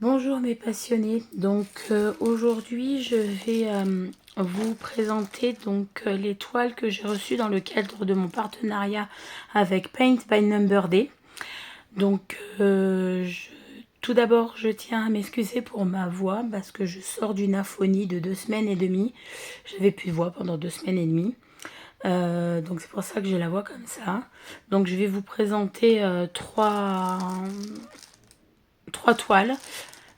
Bonjour mes passionnés, donc aujourd'hui je vais vous présenter les toiles que j'ai reçues dans le cadre de mon partenariat avec Paint by Number Day. Donc tout d'abord je tiens à m'excuser pour ma voix parce que je sors d'une aphonie de 2 semaines et demie. J'avais plus de voix pendant 2 semaines et demie. Donc c'est pour ça que j'ai la voix comme ça. Donc je vais vous présenter trois toiles.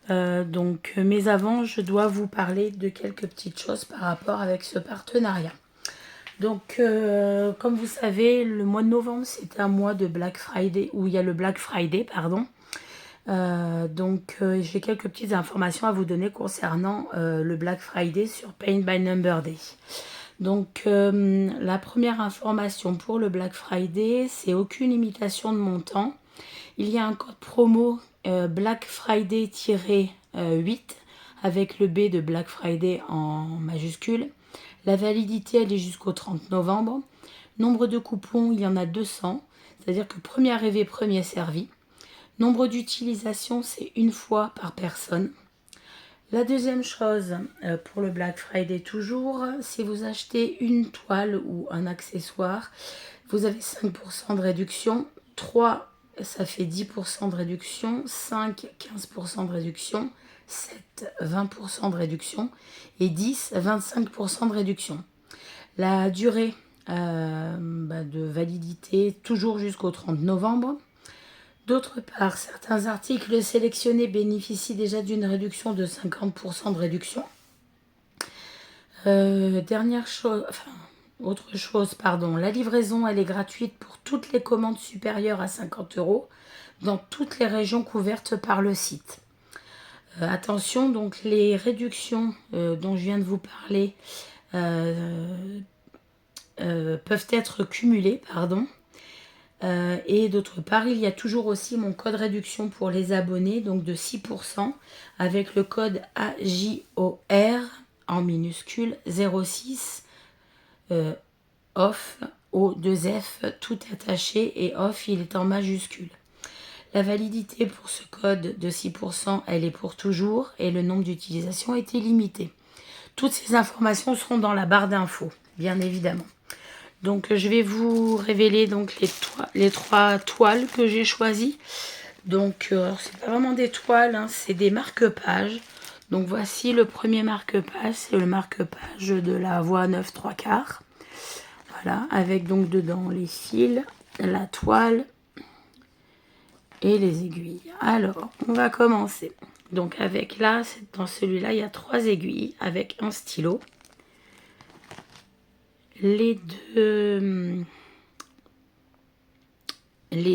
Mais avant, je dois vous parler de quelques petites choses par rapport avec ce partenariat. Donc, comme vous savez, le mois de novembre, c'est un mois de Black Friday, où il y a le Black Friday, pardon. J'ai quelques petites informations à vous donner concernant le Black Friday sur Paint by Number Day. Donc, la première information pour le Black Friday, c'est aucune limitation de montant. Il y a un code promo Black Friday-8 avec le B de Black Friday en majuscule. La validité, elle est jusqu'au 30 novembre. Nombre de coupons, il y en a 200. C'est-à-dire que premier arrivé, premier servi. Nombre d'utilisations, c'est une fois par personne. La deuxième chose, pour le Black Friday toujours, si vous achetez une toile ou un accessoire, vous avez 5% de réduction. 3, ça fait 10% de réduction. 5, 15% de réduction. 7, 20% de réduction. Et 10, 25% de réduction. La durée de validité, toujours jusqu'au 30 novembre. D'autre part, certains articles sélectionnés bénéficient déjà d'une réduction de 50% de réduction. Autre chose, la livraison, elle est gratuite pour toutes les commandes supérieures à 50 € dans toutes les régions couvertes par le site. Attention, donc les réductions dont je viens de vous parler peuvent être cumulées, et d'autre part, il y a toujours aussi mon code réduction pour les abonnés, donc de 6%, avec le code AJOR en minuscule 06 off O2F tout attaché, et off il est en majuscule. La validité pour ce code de 6%, elle est pour toujours et le nombre d'utilisations est illimité. Toutes ces informations seront dans la barre d'infos, bien évidemment. Donc je vais vous révéler donc les trois toiles que j'ai choisies. Donc c'est pas vraiment des toiles, hein, c'est des marque-pages. Donc voici le premier marque-page, c'est le marque-page de la voie 9 3/4. Voilà, avec donc dedans les fils, la toile et les aiguilles. Alors, on va commencer. Donc avec là, dans celui-là, il y a 3 aiguilles avec un stylo. Les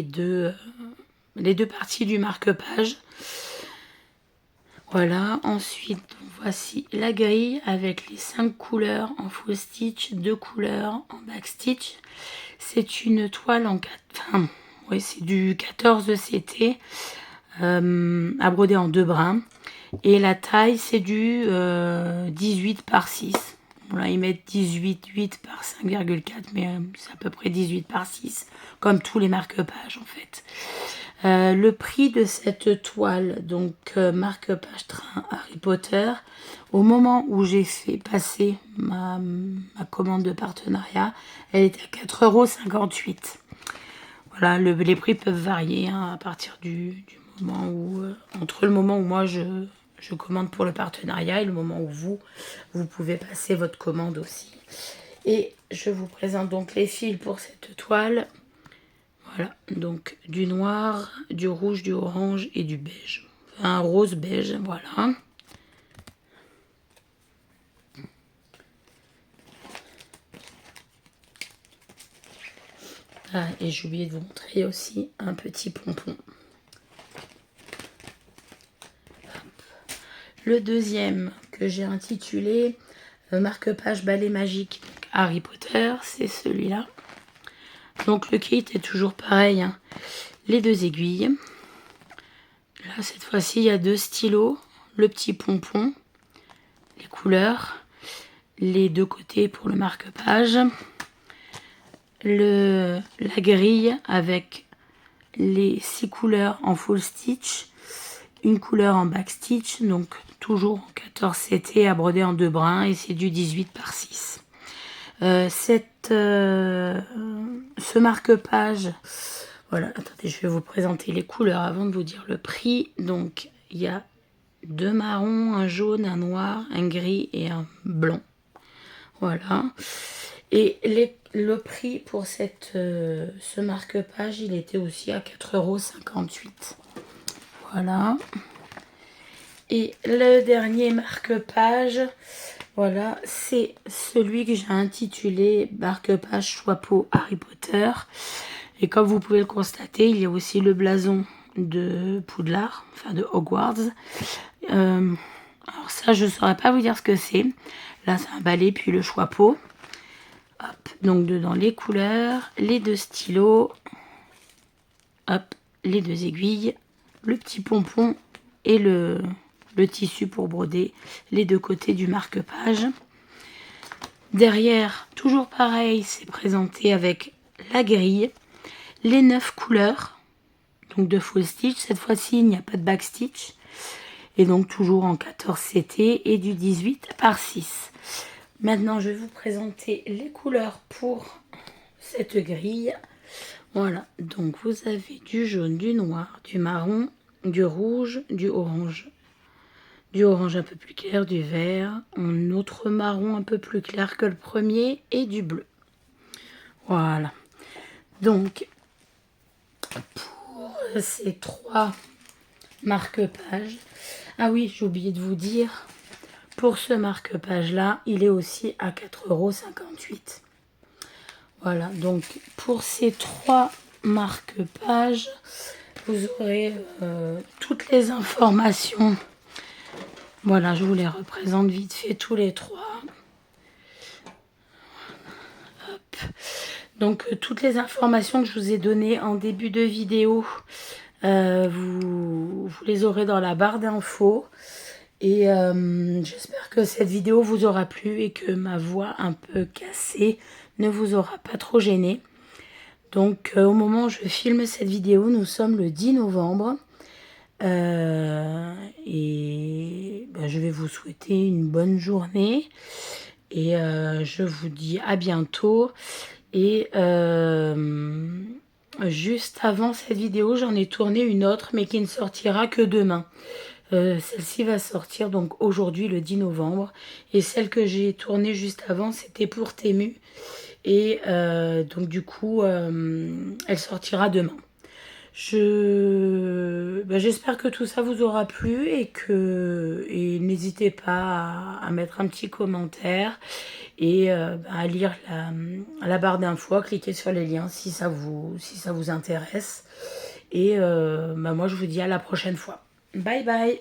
deux parties du marque-page. Voilà, ensuite voici la grille avec les 5 couleurs en full stitch, 2 couleurs en back stitch. C'est une toile en 4, c'est du 14 CT à broder en 2 brins. Et la taille, c'est du 18 par 6. Là, ils mettent 18,8 par 5,4, mais c'est à peu près 18 par 6, comme tous les marque-pages en fait. Le prix de cette toile, donc marque-page train Harry Potter, au moment où j'ai fait passer ma commande de partenariat, elle était à 4,58 €. Voilà, les prix peuvent varier à partir du moment où, entre le moment où moi je commande pour le partenariat et le moment où vous pouvez passer votre commande aussi. Et je vous présente donc les fils pour cette toile. Voilà, donc du noir, du rouge, du orange et du beige. Un rose beige, voilà. Ah, et j'ai oublié de vous montrer aussi un petit pompon. Le deuxième que j'ai intitulé marque-page balai magique Harry Potter, c'est celui-là. Donc le kit est toujours pareil, hein. Les 2 aiguilles. Là, cette fois-ci, il y a 2 stylos, le petit pompon, les couleurs, les 2 côtés pour le marque-page, la grille avec les 6 couleurs en full stitch une couleur en backstitch, donc toujours en 14 CT à broder en 2 brins et c'est du 18 par 6. Ce marque-page, voilà, attendez, je vais vous présenter les couleurs avant de vous dire le prix. Donc il y a 2 marrons, un jaune, un noir, un gris et un blanc. Voilà. Et le prix pour ce marque-page, il était aussi à 4,58 €. Voilà. Et le dernier marque-page, voilà, c'est celui que j'ai intitulé marque-page Choix-peau Harry Potter. Et comme vous pouvez le constater, il y a aussi le blason de Poudlard, enfin de Hogwarts. Alors ça, je ne saurais pas vous dire ce que c'est. Là, c'est un balai, puis le Choix-peau. Hop, donc dedans les couleurs, les 2 stylos, hop, les 2 aiguilles, le petit pompon et le tissu pour broder les 2 côtés du marque-page. Derrière, toujours pareil, c'est présenté avec la grille, les 9 couleurs, donc de full stitch. Cette fois-ci, il n'y a pas de backstitch. Et donc toujours en 14 CT et du 18 par 6. Maintenant, je vais vous présenter les couleurs pour cette grille. Voilà, donc vous avez du jaune, du noir, du marron, du rouge, du orange un peu plus clair, du vert, un autre marron un peu plus clair que le premier et du bleu. Voilà. Donc, pour ces 3 marque-pages, ah oui, j'ai oublié de vous dire, pour ce marque-page là, il est aussi à 4,58 €. Voilà, donc pour ces 3 marque-pages, vous aurez toutes les informations. Voilà, je vous les représente vite fait tous les 3. Hop. Donc toutes les informations que je vous ai données en début de vidéo, vous les aurez dans la barre d'infos. Et j'espère que cette vidéo vous aura plu et que ma voix un peu cassée ne vous aura pas trop gêné. Donc au moment où je filme cette vidéo, nous sommes le 10 novembre. Et je vais vous souhaiter une bonne journée. Et je vous dis à bientôt. Et juste avant cette vidéo, j'en ai tourné une autre, mais qui ne sortira que demain. Celle-ci va sortir donc aujourd'hui le 10 novembre et celle que j'ai tournée juste avant c'était pour Temu et donc du coup elle sortira demain. J'espère que tout ça vous aura plu et n'hésitez pas à mettre un petit commentaire et à lire la barre d'infos, à cliquer sur les liens si ça vous intéresse et moi je vous dis à la prochaine fois. Bye bye.